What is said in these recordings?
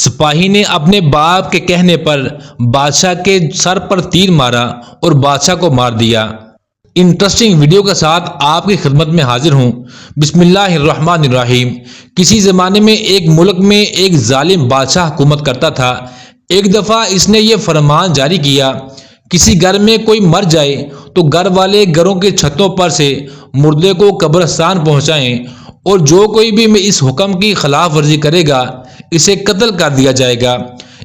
سپاہی نے اپنے باپ کے کہنے پر بادشاہ کے سر پر تیر مارا اور بادشاہ کو مار دیا۔ انٹرسٹنگ ویڈیو کے ساتھ آپ کی خدمت میں حاضر ہوں۔ بسم اللہ الرحمن الرحیم۔ کسی زمانے میں ایک ملک میں ایک ظالم بادشاہ حکومت کرتا تھا۔ ایک دفعہ اس نے یہ فرمان جاری کیا، کسی گھر میں کوئی مر جائے تو گھر والے گھروں کے چھتوں پر سے مردے کو قبرستان پہنچائیں، اور جو کوئی بھی اس حکم کی خلاف ورزی کرے گا اسے قتل کر دیا جائے گا۔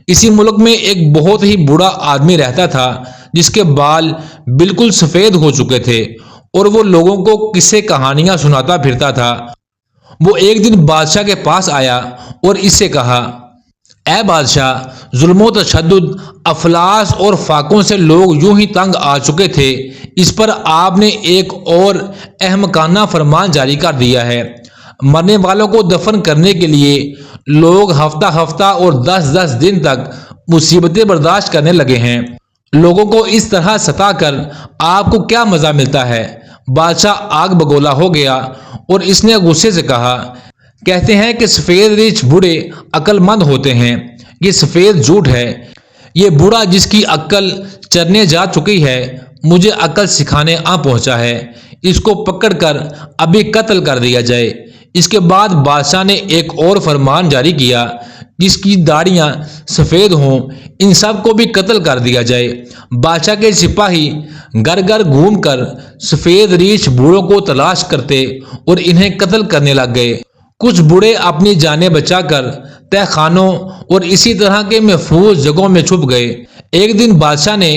اسی ملک میں ایک بہت ہی بوڑھا آدمی رہتا تھا جس کے بال بالکل سفید ہو چکے تھے اور وہ لوگوں کو قصے کہانیاں سناتا پھرتا تھا۔ وہ ایک دن بادشاہ کے پاس آیا اور اس سے کہا، اے بادشاہ، ظلم و تشدد، افلاس اور فاقوں سے لوگ یوں ہی تنگ آ چکے تھے، اس پر آپ نے ایک اور احمقانہ فرمان جاری کر دیا ہے۔ مرنے والوں کو دفن کرنے کے لیے لوگ ہفتہ ہفتہ اور 10 دن تک مصیبتیں برداشت کرنے لگے ہیں۔ لوگوں کو اس طرح ستا کر آپ کو کیا مزہ ملتا ہے؟ بادشاہ آگ بگولا ہو گیا اور اس نے غصے سے کہا، کہتے ہیں کہ سفید ریچھ بوڑھے عقل مند ہوتے ہیں، یہ سفید جھوٹ ہے۔ یہ بوڑھا جس کی عقل چرنے جا چکی ہے مجھے عقل سکھانے آ پہنچا ہے، اس کو پکڑ کر ابھی قتل کر دیا جائے۔ اس کے بعد بادشاہ نے ایک اور فرمان جاری کیا، جس کی داڑھیاں سفید ہوں ان سب کو بھی قتل کر دیا جائے۔ بادشاہ کے سپاہی گھر گھر گھوم کر سفید ریچھ بوڑھوں کو تلاش کرتے اور انہیں قتل کرنے لگ گئے۔ کچھ بوڑھے اپنی جانیں بچا کر تہ خانوں اور اسی طرح کے محفوظ جگہوں میں چھپ گئے۔ ایک دن بادشاہ نے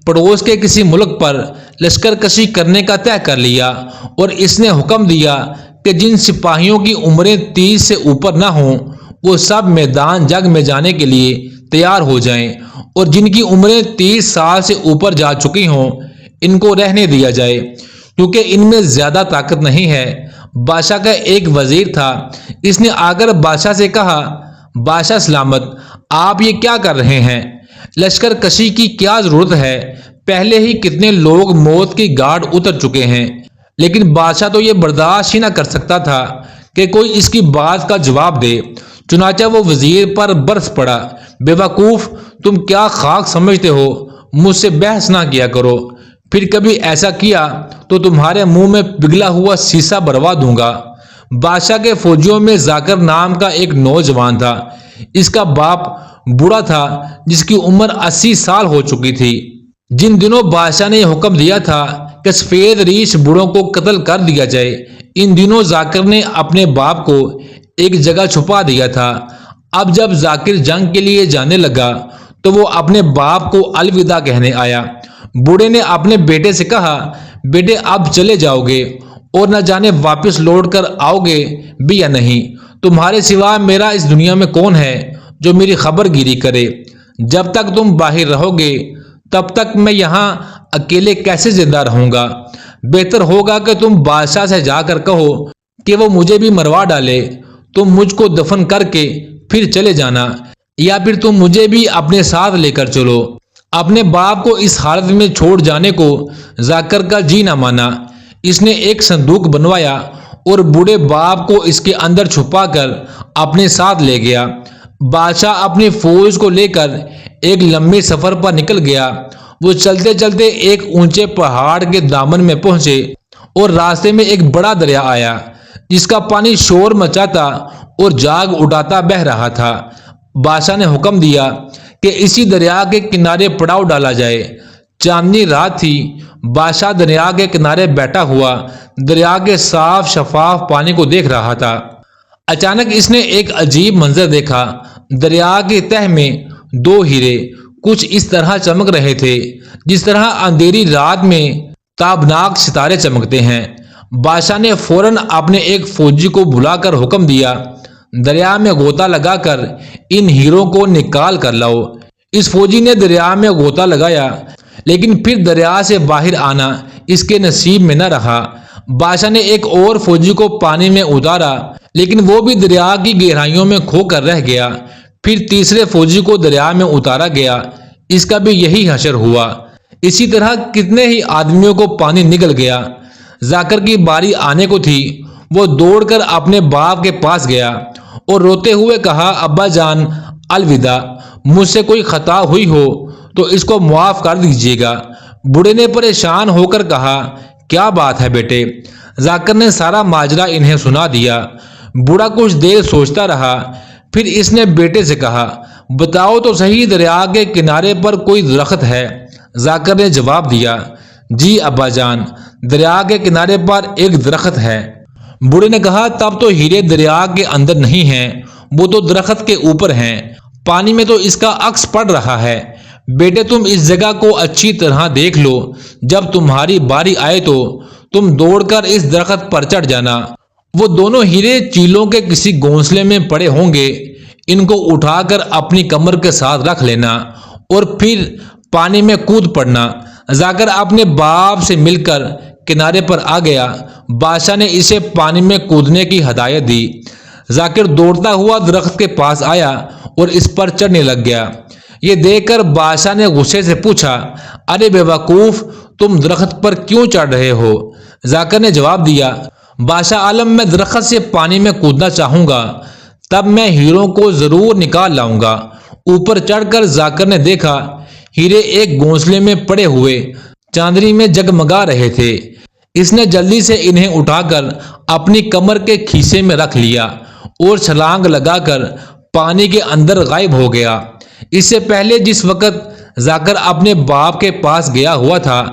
پڑوس کے کسی ملک پر لشکر کشی کرنے کا طے کر لیا اور اس نے حکم دیا کہ جن سپاہیوں کی عمریں 30 سے اوپر نہ ہوں وہ سب میدان جنگ میں جانے کے لیے تیار ہو جائیں، اور جن کی عمریں 30 سال سے اوپر جا چکی ہوں ان کو رہنے دیا جائے، کیونکہ ان میں زیادہ طاقت نہیں ہے۔ بادشاہ کا ایک وزیر تھا، اس نے آ کر بادشاہ سے کہا، بادشاہ سلامت، آپ یہ کیا کر رہے ہیں؟ لشکر کشی کی کیا ضرورت ہے؟ پہلے ہی کتنے لوگ موت کی گھاٹ اتر چکے ہیں۔ لیکن بادشاہ تو یہ برداشت ہی نہ کر سکتا تھا کہ کوئی اس کی بات کا جواب دے، چنانچہ وہ وزیر پر برس پڑا، بے وقوف، تم کیا خاک سمجھتے ہو؟ مجھ سے بحث نہ کیا کرو، پھر کبھی ایسا کیا تو تمہارے منہ میں پگھلا ہوا سیسا بھروا دوں گا۔ بادشاہ کے فوجیوں میں ذاکر نام کا ایک نوجوان تھا، اس کا باپ بوڑھا تھا جس کی عمر 80 سال ہو چکی تھی۔ جن دنوں بادشاہ نے یہ حکم دیا تھا کہ سفید ریچھ بوڑھوں کو قتل کر دیا جائے، ان دنوں ذاکر نے اپنے باپ کو ایک جگہ چھپا دیا تھا۔ اب جب ذاکر جنگ کے لیے جانے لگا تو وہ اپنے باپ کو الوداع کہنے آیا۔ بوڑھے نے اپنے بیٹے سے کہا، بیٹے اب چلے جاؤ گے اور نہ جانے واپس لوٹ کر آؤ گے بھی یا نہیں۔ تمہارے سوا میرا اس دنیا میں کون ہے جو میری خبر گیری کرے؟ جب تک تم باہر رہو گے تب تک میں یہاں اکیلے کیسے زندہ رہوں گا؟ بہتر ہوگا کہ تم بادشاہ سے جا کر کہو کہ وہ مجھے بھی مروا ڈالے، تم مجھ کو دفن کر کے پھر چلے جانا، یا پھر تم مجھے بھی اپنے ساتھ لے کر چلو۔ اپنے باپ کو اس حالت میں چھوڑ جانے کو ذاکر کا جی نہ مانا۔ اس نے ایک صندوق بنوایا اور بوڑھے باپ کو اس کے اندر چھپا کر اپنے ساتھ لے گیا۔ بادشاہ اپنی فوج کو لے کر ایک لمبے سفر پر نکل گیا۔ وہ چلتے چلتے ایک اونچے پہاڑ کے دامن میں پہنچے اور راستے میں ایک بڑا دریا آیا جس کا پانی شور مچاتا اور جاگ اٹھاتا بہہ رہا تھا۔ بادشاہ نے حکم دیا کہ اسی دریا کے کنارے پڑاؤ ڈالا جائے۔ چاندنی رات تھی، بادشاہ دریا کے کنارے بیٹھا ہوا دریا کے صاف شفاف پانی کو دیکھ رہا تھا۔ اچانک اس نے ایک عجیب منظر دیکھا۔ دریا کی تہہ میں 2 ہیرے کچھ اس طرح چمک رہے تھے جس طرح اندھیری رات میں تابناک ستارے چمکتے ہیں۔ بادشاہ نے فوراً اپنے ایک فوجی کو بلا کر حکم دیا، دریا میں غوطہ لگا کر ان ہیروں کو نکال کر لاؤ۔ اس فوجی نے دریا میں غوطہ لگایا، لیکن پھر دریا سے باہر آنا اس کے نصیب میں نہ رہا۔ بادشاہ نے ایک اور فوجی کو پانی میں اتارا، لیکن وہ بھی دریا کی گہرائیوں میں کھو کر رہ گیا۔ پھر تیسرے فوجی کو دریا میں اتارا گیا، اس کا بھی یہی حشر ہوا۔ اسی طرح کتنے ہی آدمیوں کو پانی نگل گیا۔ ذاکر کی باری آنے کو تھی، وہ دوڑ کر اپنے باپ کے پاس گیا اور روتے ہوئے کہا، ابا جان، الوداع، مجھ سے کوئی خطا ہوئی ہو تو اس کو معاف کر دیجیے گا۔ بوڑھے نے پریشان ہو کر کہا، کیا بات ہے بیٹے؟ ذاکر نے سارا ماجرا انہیں سنا دیا۔ بوڑھا کچھ دیر سوچتا رہا، پھر اس نے بیٹے سے کہا، بتاؤ تو صحیح، دریا کے کنارے پر کوئی درخت ہے؟ ذاکر نے جواب دیا، جی ابا جان، دریا کے کنارے پر ایک درخت ہے۔ بوڑھے نے کہا، تب تو ہیرے دریا کے اندر نہیں ہیں، وہ تو درخت کے اوپر ہیں، پانی میں تو اس کا عکس پڑ رہا ہے۔ بیٹے تم اس جگہ کو اچھی طرح دیکھ لو، جب تمہاری باری آئے تو تم دوڑ کر اس درخت پر چڑھ جانا۔ وہ دونوں ہیرے چیلوں کے کسی گھونسلے میں پڑے ہوں گے، ان کو اٹھا کر اپنی کمر کے ساتھ رکھ لینا اور پھر پانی میں کود پڑنا۔ ذاکر اپنے باپ سے مل کر کنارے پر آ گیا۔ بادشاہ نے اسے پانی میں کودنے کی ہدایت دی۔ ذاکر دوڑتا ہوا درخت کے پاس آیا اور اس پر چڑھنے لگ گیا۔ یہ دیکھ کر بادشاہ نے غصے سے پوچھا، ارے بے وقوف، تم درخت پر کیوں چڑھ رہے ہو؟ ذاکر نے جواب دیا، بادشاہ عالم، میں درخت سے پانی میں کودنا چاہوں گا، تب میں ہیروں کو ضرور نکال لاؤں گا۔ اوپر چڑھ کر ذاکر نے دیکھا ہیرے ایک گھونسلے میں پڑے ہوئے چاندنی میں جگمگا رہے تھے۔ اس نے جلدی سے انہیں اٹھا کر اپنی کمر کے کھیسے میں رکھ لیا اور چھلانگ لگا کر پانی کے اندر غائب ہو گیا۔ اس سے پہلے جس وقت ذاکر اپنے باپ کے پاس گیا ہوا تھا،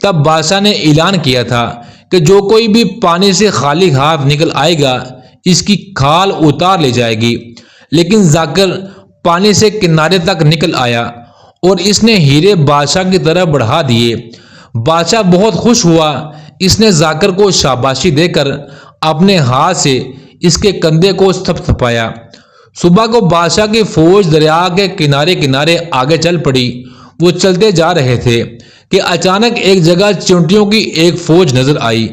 تب بادشاہ نے اعلان کیا تھا کہ جو کوئی بھی پانی سے خالی ہاتھ نکل آئے گا، اس کی کھال اتار لی جائے گی۔ لیکن ذاکر پانی سے کنارے تک نکل آیا اور اس نے ہیرے بادشاہ کی طرف بڑھا دیے۔ بادشاہ بہت خوش ہوا۔ اس نے ذاکر کو شاباشی دے کر اپنے ہاتھ سے اس کے کندھے کو تھپتھپایا۔ صبح کو بادشاہ کی فوج دریا کے کنارے کنارے آگے چل پڑی۔ وہ چلتے جا رہے تھے کہ اچانک ایک جگہ چونٹیوں کی ایک فوج نظر آئی۔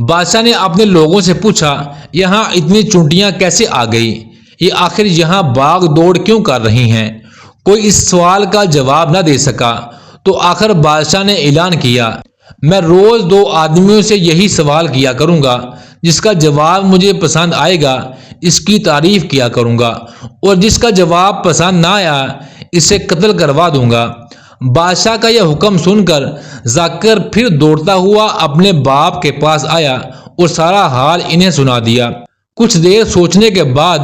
بادشاہ نے اپنے لوگوں سے پوچھا، یہاں اتنی چونٹیاں کیسے آ گئی؟ یہ آخر یہاں باغ دوڑ کیوں کر رہی ہیں؟ کوئی اس سوال کا جواب نہ دے سکا تو آخر بادشاہ نے اعلان کیا، میں روز 2 آدمیوں سے یہی سوال کیا کروں گا، جس کا جواب مجھے پسند آئے گا اس کی تعریف کیا کروں گا، اور جس کا جواب پسند نہ آیا اسے قتل کروا دوں گا۔ بادشاہ کا یہ حکم سن کر ذاکر پھر دوڑتا ہوا اپنے باپ کے پاس آیا اور سارا حال انہیں سنا دیا۔ کچھ دیر سوچنے کے بعد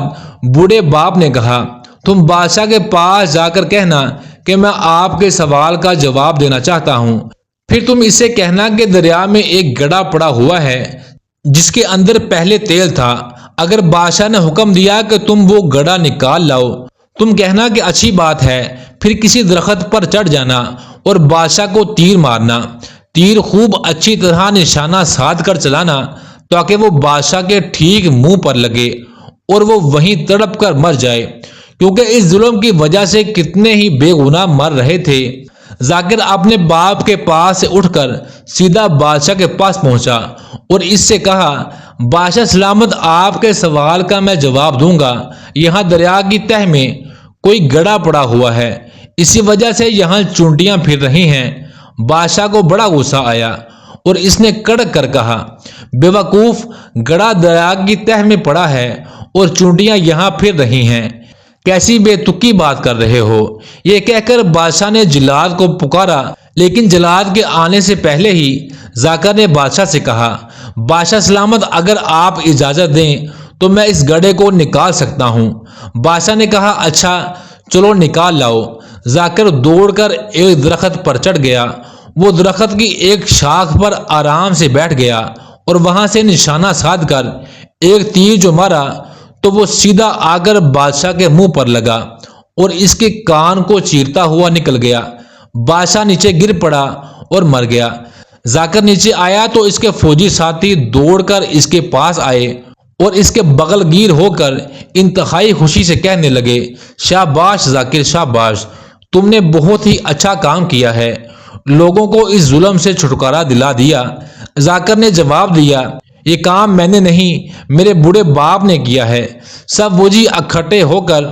بوڑھے باپ نے کہا، تم بادشاہ کے پاس جا کر کہنا کہ میں آپ کے سوال کا جواب دینا چاہتا ہوں۔ پھر تم اسے کہنا کہ دریا میں ایک گڑھا پڑا ہوا ہے جس کے اندر پہلے تیل تھا۔ اگر بادشاہ نے حکم دیا کہ تم وہ گڑھا نکال لاؤ، تم کہنا کہ اچھی بات ہے، پھر کسی درخت پر چڑھ جانا اور بادشاہ کو تیر مارنا۔ تیر خوب اچھی طرح نشانہ سادھ کر چلانا تاکہ وہ بادشاہ کے ٹھیک منہ پر لگے اور وہ وہیں تڑپ کر مر جائے، کیونکہ اس ظلم کی وجہ سے کتنے ہی بے گناہ مر رہے تھے۔ ذاکر اپنے باپ کے پاس سے اٹھ کر سیدھا بادشاہ کے پاس پہنچا اور اس سے کہا، بادشاہ سلامت، آپ کے سوال کا میں جواب دوں گا۔ یہاں دریا کی تہ میں کوئی گڑھا پڑا ہوا ہے، اسی وجہ سے یہاں چونٹیاں پھر رہی ہیں۔ بادشاہ کو بڑا غصہ آیا اور اس نے کڑک کر کہا، بے وقوف، گڑھا دریا کی تہ میں پڑا ہے اور چونٹیاں یہاں پھر رہی ہیں، کیسی بے تکی بات کر رہے ہو؟ یہ کہہ کر بادشاہ نے جلاد کو پکارا، لیکن جلاد کے آنے سے پہلے ہی ذاکر نے بادشاہ سے کہا، بادشاہ سلامت، اگر آپ اجازت دیں تو میں اس گڑھے کو نکال سکتا ہوں۔ بادشاہ نے کہا، اچھا چلو نکال لاؤ۔ ذاکر دوڑ کر ایک درخت پر چڑھ گیا۔ وہ درخت کی ایک شاخ پر آرام سے بیٹھ گیا اور وہاں سے نشانہ سادھ کر ایک تیر جو مارا تو وہ سیدھا آ کر بادشاہ کے منہ پر لگا اور اس کے کان کو چیرتا ہوا نکل گیا۔ بادشاہ نیچے گر پڑا اور مر گیا۔ ذاکر نیچے آیا تو اس کے فوجی ساتھی دوڑ کر اس کے پاس آئے اور اس کے بغل گیر ہو کر انتہائی خوشی سے کہنے لگے، شاباش ذاکر، شاباش، تم نے بہت ہی اچھا کام کیا ہے، لوگوں کو اس ظلم سے چھٹکارا دلا دیا۔ ذاکر نے جواب دیا، یہ کام میں نے نہیں، میرے بوڑھے باپ نے کیا ہے۔ سب وجی اکٹھے ہو کر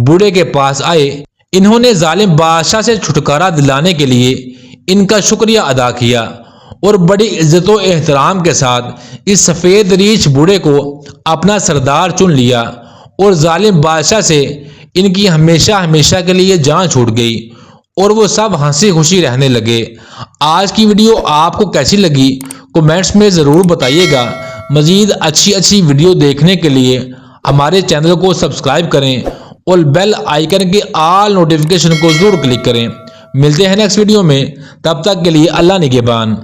بوڑھے کے پاس آئے۔ انہوں نے ظالم بادشاہ سے چھٹکارا دلانے کے لیے ان کا شکریہ ادا کیا اور بڑی عزت و احترام کے ساتھ اس سفید ریچھ بوڑھے کو اپنا سردار چن لیا اور ظالم بادشاہ سے ان کی ہمیشہ ہمیشہ کے لیے جان چھوٹ گئی اور وہ سب ہنسی خوشی رہنے لگے۔ آج کی ویڈیو آپ کو کیسی لگی کمنٹس میں ضرور بتائیے گا۔ مزید اچھی ویڈیو دیکھنے کے لیے ہمارے چینل کو سبسکرائب کریں اور بیل آئیکن کے آل نوٹیفیکیشن کو ضرور کلک کریں۔ ملتے ہیں نیکسٹ ویڈیو میں، تب تک کے لیے اللہ نگہبان۔